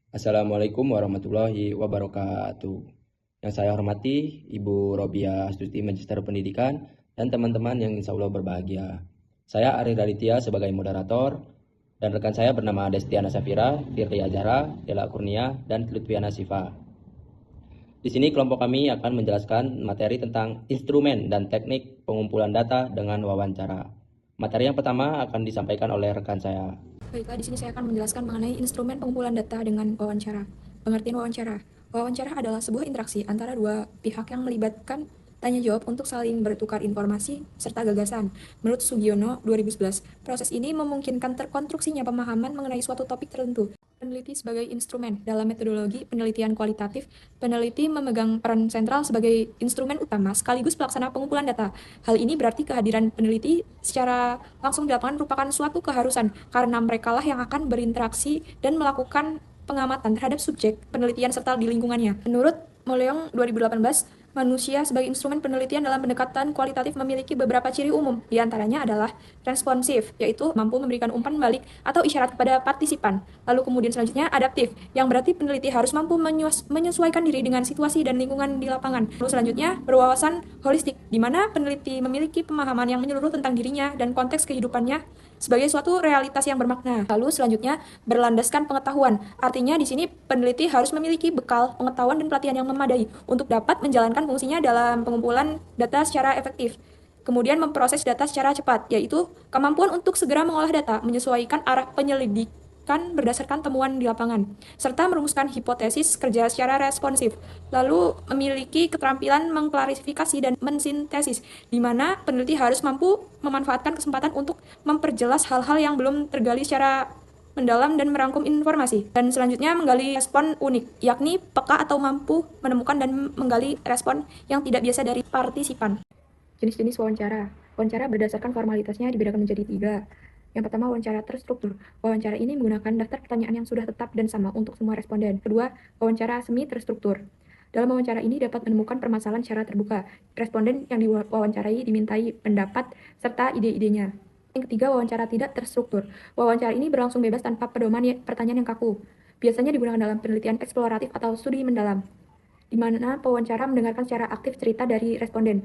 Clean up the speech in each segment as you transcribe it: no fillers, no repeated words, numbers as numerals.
Assalamualaikum warahmatullahi wabarakatuh. Yang saya hormati Ibu Robia Astuti Magister Pendidikan dan teman-teman yang insya Allah berbahagia. Saya Ari Raditya sebagai moderator dan rekan saya bernama Destiana Safira, Tirti Ajara, Dela Kurnia, dan Lutfiana Sifa. Di sini kelompok kami akan menjelaskan materi tentang instrumen dan teknik pengumpulan data dengan wawancara. Materi yang pertama akan disampaikan oleh rekan saya. Baiklah, di sini saya akan menjelaskan mengenai instrumen pengumpulan data dengan wawancara. Pengertian wawancara. Wawancara adalah sebuah interaksi antara dua pihak yang melibatkan tanya jawab untuk saling bertukar informasi serta gagasan. Menurut Sugiono 2011, proses ini memungkinkan terkonstruksinya pemahaman mengenai suatu topik tertentu. Peneliti sebagai instrumen. Dalam metodologi penelitian kualitatif, peneliti memegang peran sentral sebagai instrumen utama sekaligus pelaksana pengumpulan data. Hal ini berarti kehadiran peneliti secara langsung di lapangan merupakan suatu keharusan karena merekalah yang akan berinteraksi dan melakukan pengamatan terhadap subjek penelitian serta di lingkungannya. Menurut Moleong 2018, manusia sebagai instrumen penelitian dalam pendekatan kualitatif memiliki beberapa ciri umum. Di antaranya adalah responsif, yaitu mampu memberikan umpan balik atau isyarat kepada partisipan. Lalu kemudian selanjutnya adaptif, yang berarti peneliti harus mampu menyesuaikan diri dengan situasi dan lingkungan di lapangan. Lalu selanjutnya berwawasan holistik, di mana peneliti memiliki pemahaman yang menyeluruh tentang dirinya dan konteks kehidupannya sebagai suatu realitas yang bermakna. Lalu selanjutnya berlandaskan pengetahuan. Artinya di sini peneliti harus memiliki bekal pengetahuan dan pelatihan yang memadai untuk dapat menjalankan fungsinya dalam pengumpulan data secara efektif. Kemudian memproses data secara cepat, yaitu kemampuan untuk segera mengolah data, menyesuaikan arah penyelidikan berdasarkan temuan di lapangan, serta merumuskan hipotesis kerja secara responsif, lalu memiliki keterampilan mengklarifikasi dan mensintesis, di mana peneliti harus mampu memanfaatkan kesempatan untuk memperjelas hal-hal yang belum tergali secara mendalam dan merangkum informasi. Dan selanjutnya menggali respon unik, yakni peka atau mampu menemukan dan menggali respon yang tidak biasa dari partisipan. Jenis-jenis wawancara. Wawancara berdasarkan formalitasnya dibedakan menjadi 3. Yang pertama, wawancara terstruktur. Wawancara ini menggunakan daftar pertanyaan yang sudah tetap dan sama untuk semua responden. Kedua, wawancara semi terstruktur. Dalam wawancara ini dapat menemukan permasalahan secara terbuka. Responden yang diwawancarai dimintai pendapat serta ide-idenya. Yang ketiga, wawancara tidak terstruktur. Wawancara ini berlangsung bebas tanpa pedoman pertanyaan yang kaku. Biasanya digunakan dalam penelitian eksploratif atau studi mendalam, di mana pewawancara mendengarkan secara aktif cerita dari responden.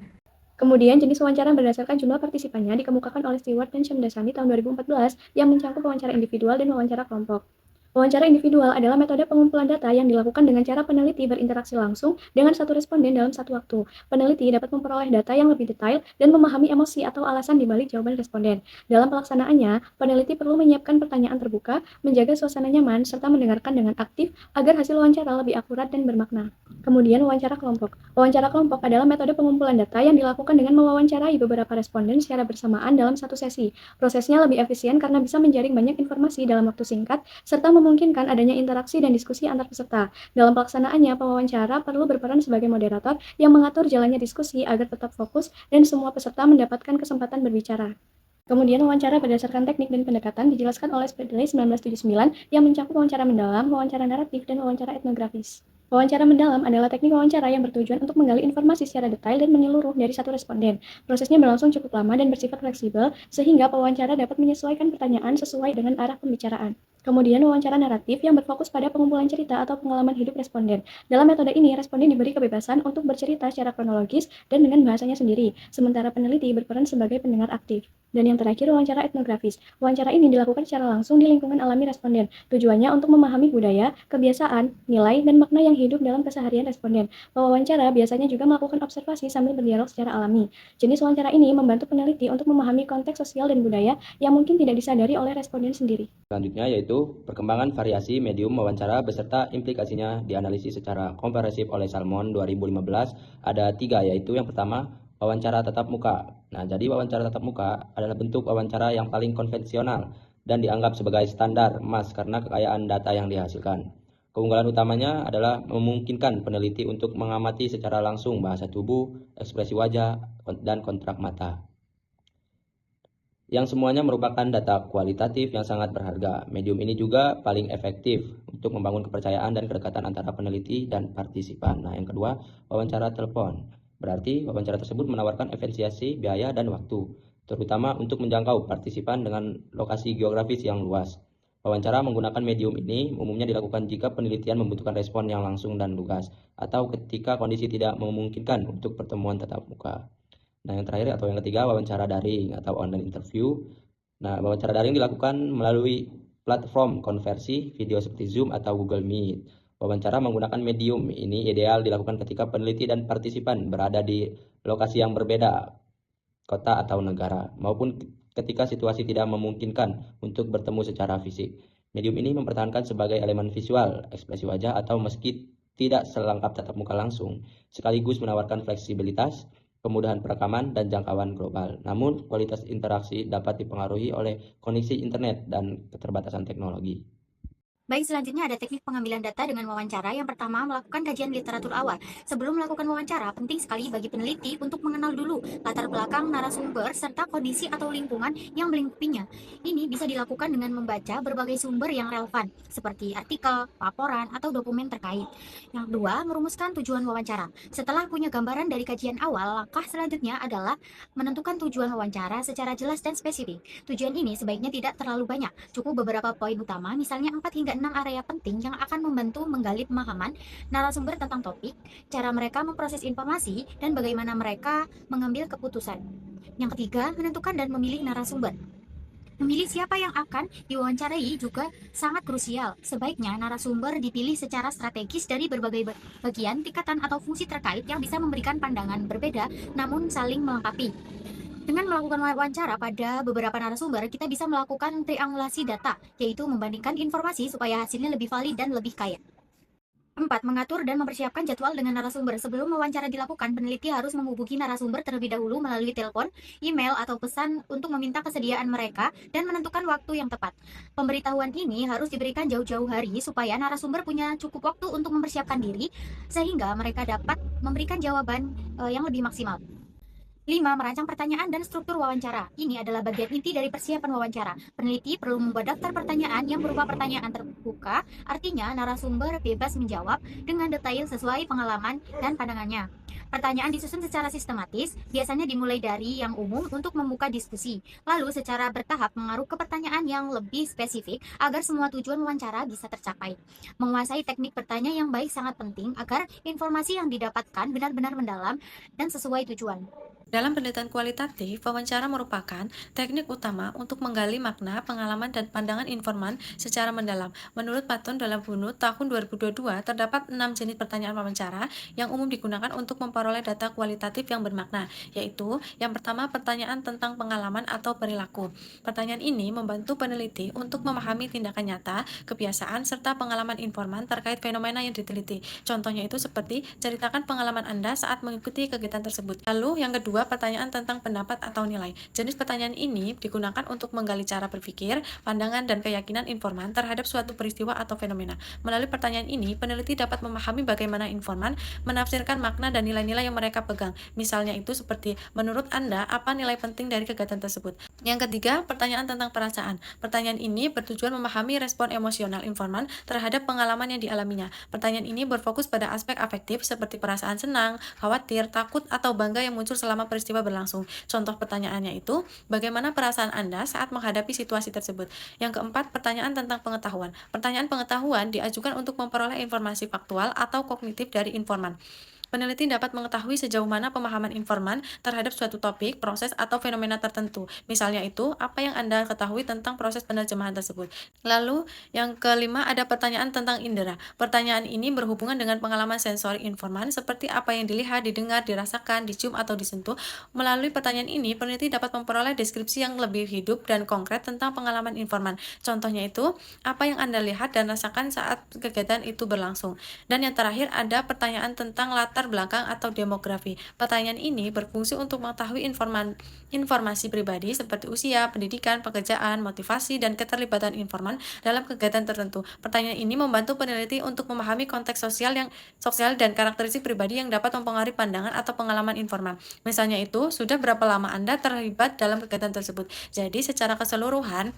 Kemudian, jenis wawancara berdasarkan jumlah partisipannya dikemukakan oleh Stewart dan Shamdasani tahun 2014 yang mencakup wawancara individual dan wawancara kelompok. Wawancara individual adalah metode pengumpulan data yang dilakukan dengan cara peneliti berinteraksi langsung dengan satu responden dalam satu waktu. Peneliti dapat memperoleh data yang lebih detail dan memahami emosi atau alasan di balik jawaban responden. Dalam pelaksanaannya, peneliti perlu menyiapkan pertanyaan terbuka, menjaga suasana nyaman, serta mendengarkan dengan aktif agar hasil wawancara lebih akurat dan bermakna. Kemudian, wawancara kelompok. Wawancara kelompok adalah metode pengumpulan data yang dilakukan dengan mewawancarai beberapa responden secara bersamaan dalam satu sesi. Prosesnya lebih efisien karena bisa menjaring banyak informasi dalam waktu singkat, serta memungkinkan adanya interaksi dan diskusi antar peserta. Dalam pelaksanaannya, pewawancara perlu berperan sebagai moderator yang mengatur jalannya diskusi agar tetap fokus dan semua peserta mendapatkan kesempatan berbicara. Kemudian wawancara berdasarkan teknik dan pendekatan dijelaskan oleh Spradley 1979 yang mencakup wawancara mendalam, wawancara naratif, dan wawancara etnografis. Wawancara mendalam adalah teknik wawancara yang bertujuan untuk menggali informasi secara detail dan menyeluruh dari satu responden. Prosesnya berlangsung cukup lama dan bersifat fleksibel, sehingga pewawancara dapat menyesuaikan pertanyaan sesuai dengan arah pembicaraan. Kemudian wawancara naratif yang berfokus pada pengumpulan cerita atau pengalaman hidup responden. Dalam metode ini, responden diberi kebebasan untuk bercerita secara kronologis dan dengan bahasanya sendiri, sementara peneliti berperan sebagai pendengar aktif. Dan yang terakhir, wawancara etnografis. Wawancara ini dilakukan secara langsung di lingkungan alami responden. Tujuannya untuk memahami budaya, kebiasaan, nilai, dan makna yang hidup dalam keseharian responden. Pewawancara biasanya juga melakukan observasi sambil berdialog secara alami. Jenis wawancara ini membantu peneliti untuk memahami konteks sosial dan budaya yang mungkin tidak disadari oleh responden sendiri. Selanjutnya yaitu perkembangan variasi medium wawancara beserta implikasinya dianalisis secara komprehensif oleh Salmon 2015. Ada 3, yaitu yang pertama wawancara tatap muka. Nah, jadi wawancara tatap muka adalah bentuk wawancara yang paling konvensional dan dianggap sebagai standar emas karena kekayaan data yang dihasilkan. Keunggulan utamanya adalah memungkinkan peneliti untuk mengamati secara langsung bahasa tubuh, ekspresi wajah, dan kontrak mata, yang semuanya merupakan data kualitatif yang sangat berharga. Medium ini juga paling efektif untuk membangun kepercayaan dan kedekatan antara peneliti dan partisipan. Nah, yang kedua, wawancara telepon. Berarti wawancara tersebut menawarkan efisiensi, biaya, dan waktu, terutama untuk menjangkau partisipan dengan lokasi geografis yang luas. Wawancara menggunakan medium ini umumnya dilakukan jika penelitian membutuhkan respon yang langsung dan lugas, atau ketika kondisi tidak memungkinkan untuk pertemuan tatap muka. Nah, yang terakhir atau yang ketiga, wawancara daring atau online interview. Nah, wawancara daring dilakukan melalui platform konversi video seperti Zoom atau Google Meet. Wawancara menggunakan medium ini ideal dilakukan ketika peneliti dan partisipan berada di lokasi yang berbeda, kota atau negara, maupun ketika situasi tidak memungkinkan untuk bertemu secara fisik. Medium ini mempertahankan sebagai elemen visual, ekspresi wajah, atau meski tidak selengkap tatap muka langsung, sekaligus menawarkan fleksibilitas, kemudahan perekaman, dan jangkauan global. Namun, kualitas interaksi dapat dipengaruhi oleh koneksi internet dan keterbatasan teknologi. Baik, selanjutnya ada teknik pengambilan data dengan wawancara. Yang pertama, melakukan kajian literatur awal. Sebelum melakukan wawancara, penting sekali bagi peneliti untuk mengenal dulu latar belakang narasumber serta kondisi atau lingkungan yang melingkupinya. Ini bisa dilakukan dengan membaca berbagai sumber yang relevan, seperti artikel, laporan, atau dokumen terkait. Yang kedua, merumuskan tujuan wawancara. Setelah punya gambaran dari kajian awal, langkah selanjutnya adalah menentukan tujuan wawancara secara jelas dan spesifik. Tujuan ini sebaiknya tidak terlalu banyak, cukup beberapa poin utama, misalnya 4 hingga 6 area penting yang akan membantu menggali pemahaman narasumber tentang topik, cara mereka memproses informasi, dan bagaimana mereka mengambil keputusan. Yang ketiga, menentukan dan memilih narasumber. Memilih siapa yang akan diwawancarai juga sangat krusial. Sebaiknya narasumber dipilih secara strategis dari berbagai bagian, tingkatan, atau fungsi terkait yang bisa memberikan pandangan berbeda namun saling melengkapi. Dengan melakukan wawancara pada beberapa narasumber, kita bisa melakukan triangulasi data, yaitu membandingkan informasi supaya hasilnya lebih valid dan lebih kaya. 4. Mengatur dan mempersiapkan jadwal dengan narasumber. Sebelum wawancara dilakukan, peneliti harus menghubungi narasumber terlebih dahulu melalui telepon, email, atau pesan untuk meminta kesediaan mereka dan menentukan waktu yang tepat. Pemberitahuan ini harus diberikan jauh-jauh hari supaya narasumber punya cukup waktu untuk mempersiapkan diri, sehingga mereka dapat memberikan jawaban yang lebih maksimal. 5. Merancang pertanyaan dan struktur wawancara. Ini adalah bagian inti dari persiapan wawancara. Peneliti perlu membuat daftar pertanyaan yang berupa pertanyaan terbuka, artinya narasumber bebas menjawab dengan detail sesuai pengalaman dan pandangannya. Pertanyaan disusun secara sistematis, biasanya dimulai dari yang umum untuk membuka diskusi, lalu secara bertahap mengarah ke pertanyaan yang lebih spesifik agar semua tujuan wawancara bisa tercapai. Menguasai teknik bertanya yang baik sangat penting agar informasi yang didapatkan benar-benar mendalam dan sesuai tujuan. Dalam penelitian kualitatif, wawancara merupakan teknik utama untuk menggali makna, pengalaman, dan pandangan informan secara mendalam. Menurut Patton dalam Bunut tahun 2022, terdapat 6 jenis pertanyaan wawancara yang umum digunakan untuk memperoleh data kualitatif yang bermakna, yaitu yang pertama, pertanyaan tentang pengalaman atau perilaku. Pertanyaan ini membantu peneliti untuk memahami tindakan nyata, kebiasaan, serta pengalaman informan terkait fenomena yang diteliti. Contohnya itu seperti, ceritakan pengalaman Anda saat mengikuti kegiatan tersebut. Lalu yang kedua, pertanyaan tentang pendapat atau nilai. Jenis pertanyaan ini digunakan untuk menggali cara berpikir, pandangan, dan keyakinan informan terhadap suatu peristiwa atau fenomena. Melalui pertanyaan ini, peneliti dapat memahami bagaimana informan menafsirkan makna dan nilai-nilai yang mereka pegang. Misalnya itu seperti, menurut Anda, apa nilai penting dari kegiatan tersebut? Yang ketiga, pertanyaan tentang perasaan. Pertanyaan ini bertujuan memahami respon emosional informan terhadap pengalaman yang dialaminya. Pertanyaan ini berfokus pada aspek afektif seperti perasaan senang, khawatir, takut, atau bangga yang muncul selama peristiwa berlangsung. Contoh pertanyaannya itu, bagaimana perasaan Anda saat menghadapi situasi tersebut? Yang keempat, pertanyaan tentang pengetahuan. Pertanyaan pengetahuan diajukan untuk memperoleh informasi faktual atau kognitif dari informan. Peneliti dapat mengetahui sejauh mana pemahaman informan terhadap suatu topik, proses, atau fenomena tertentu. Misalnya itu, apa yang Anda ketahui tentang proses penerjemahan tersebut. Lalu, yang kelima ada pertanyaan tentang indera. Pertanyaan ini berhubungan dengan pengalaman sensori informan, seperti apa yang dilihat, didengar, dirasakan, dicium, atau disentuh. Melalui pertanyaan ini, peneliti dapat memperoleh deskripsi yang lebih hidup dan konkret tentang pengalaman informan. Contohnya itu, apa yang Anda lihat dan rasakan saat kegiatan itu berlangsung. Dan yang terakhir ada pertanyaan tentang latar belakang atau demografi. Pertanyaan ini berfungsi untuk mengetahui informasi pribadi seperti usia, pendidikan, pekerjaan, motivasi, dan keterlibatan informan dalam kegiatan tertentu. Pertanyaan ini membantu peneliti untuk memahami konteks sosial dan karakteristik pribadi yang dapat mempengaruhi pandangan atau pengalaman informan. Misalnya itu, sudah berapa lama Anda terlibat dalam kegiatan tersebut. Jadi, secara keseluruhan,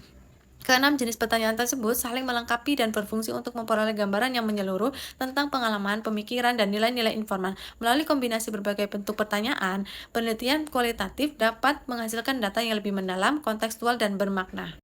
keenam jenis pertanyaan tersebut saling melengkapi dan berfungsi untuk memperoleh gambaran yang menyeluruh tentang pengalaman, pemikiran, dan nilai-nilai informan. Melalui kombinasi berbagai bentuk pertanyaan, penelitian kualitatif dapat menghasilkan data yang lebih mendalam, kontekstual, dan bermakna.